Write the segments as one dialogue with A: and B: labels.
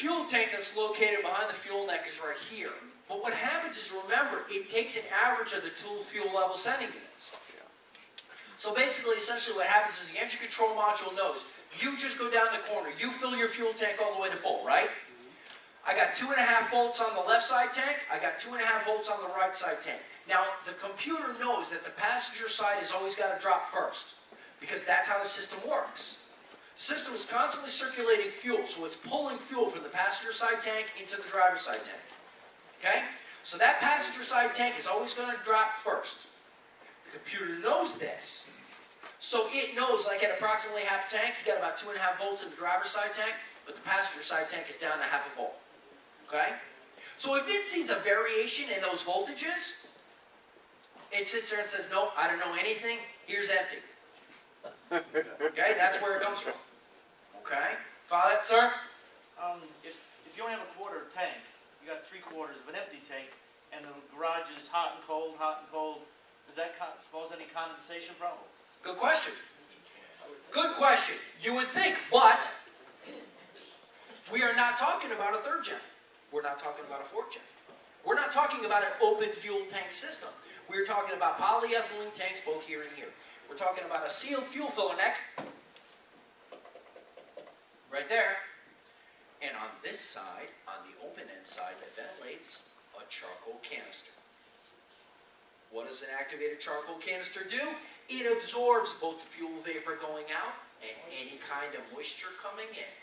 A: fuel tank that's located behind the fuel neck is right here. But what happens is, remember, it takes an average of the two fuel level sending units. So basically, essentially what happens is the engine control module knows, you just go down the corner, you fill your fuel tank all the way to full, right? I got 2.5 volts on the left side tank, I got 2.5 volts on the right side tank. Now, the computer knows that the passenger side has always got to drop first, because that's how the system works. The system is constantly circulating fuel, so it's pulling fuel from the passenger side tank into the driver's side tank. Okay? So that passenger side tank is always going to drop first. The computer knows this. So it knows, like at approximately half a tank, you got about 2.5 volts in the driver's side tank, but the passenger side tank is down to 0.5 volt. Okay? So if it sees a variation in those voltages, it sits there and says, no, I don't know anything, here's empty. Okay, that's where it comes from. Okay? Follow that, sir?
B: If you only have a quarter tank, you got 3/4 of an empty tank, and the garage is hot and cold, does that cause any condensation problem?
A: Good question. Good question. You would think, but we are not talking about a third gen. We're not talking about a fourth gen. We're not talking about an open fuel tank system. We're talking about polyethylene tanks both here and here. We're talking about a sealed fuel filler neck, right there, and on this side, on the open end side that ventilates, a charcoal canister. What does an activated charcoal canister do? It absorbs both the fuel vapor going out and any kind of moisture coming in.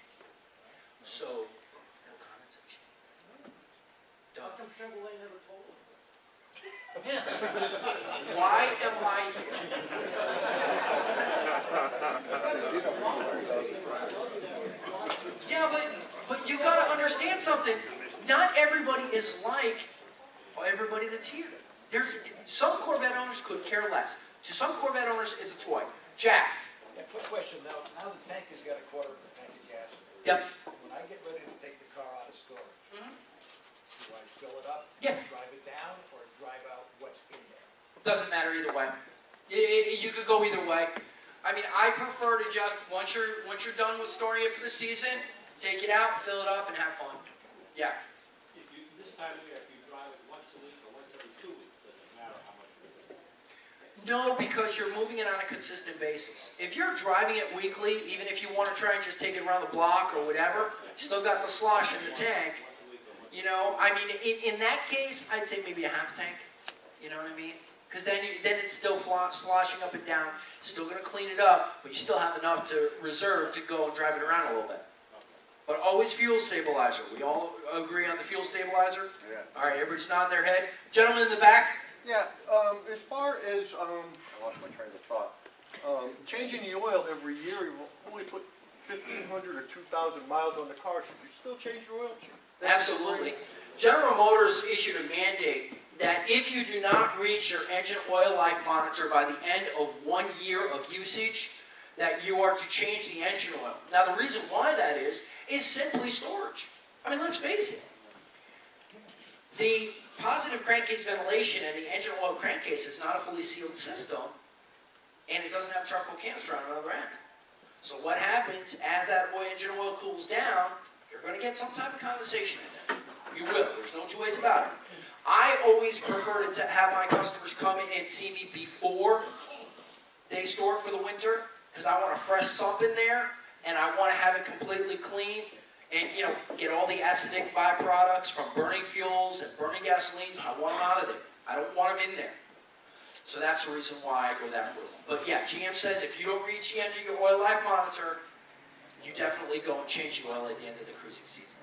A: So, no condensation.
C: How come Chevrolet never told us?
A: Why am I here? Yeah, but you got to understand something. Not everybody is like everybody that's here. There's some Corvette owners could care less. To some Corvette owners, it's a toy. Jack.
C: Yeah, quick question. Now the tank has got a quarter of a tank of gas.
A: Yep.
C: When I get ready to take the car out of storage, do I fill it up,
A: Yeah.
C: drive it down, or drive out what's in there?
A: Doesn't matter either way. You could go either way. I mean, I prefer to just once you're done with storing it for the season, take it out, fill it up, and have fun. Yeah.
D: This time of year, if you drive it once a week or once every 2 weeks, doesn't matter how much you do.
A: No, because you're moving it on a consistent basis. If you're driving it weekly, even if you want to try and just take it around the block or whatever, you still got the slosh in the tank. You know, I mean, in that case, I'd say maybe a half tank. You know what I mean? Because then it's still sloshing up and down. Still going to clean it up, but you still have enough to reserve to go and drive it around a little bit. But always fuel stabilizer. We all agree on the fuel stabilizer?
E: Yeah.
A: All right, everybody's nodding their head. Gentlemen in the back?
E: Yeah, as far as, I lost my train of thought. Changing the oil every year, you only put 1,500 or 2,000 miles on the car. Should you still change your oil?
A: Absolutely. General Motors issued a mandate that if you do not reach your engine oil life monitor by the end of 1 year of usage, that you are to change the engine oil. Now the reason why that is simply storage. I mean, let's face it. The positive crankcase ventilation and the engine oil crankcase is not a fully sealed system, and it doesn't have charcoal canister on the other end. So what happens as that engine oil cools down, you're going to get some type of condensation in there. You will. There's no two ways about it. I always prefer to have my customers come in and see me before they store it for the winter, because I want a fresh sump in there, and I want to have it completely clean, and get all the acidic byproducts from burning fuels and burning gasolines. I want them out of there. I don't want them in there. So that's the reason why I go that route. But yeah, GM says if you don't reach the end of your oil life monitor, you definitely go and change the oil at the end of the cruising season.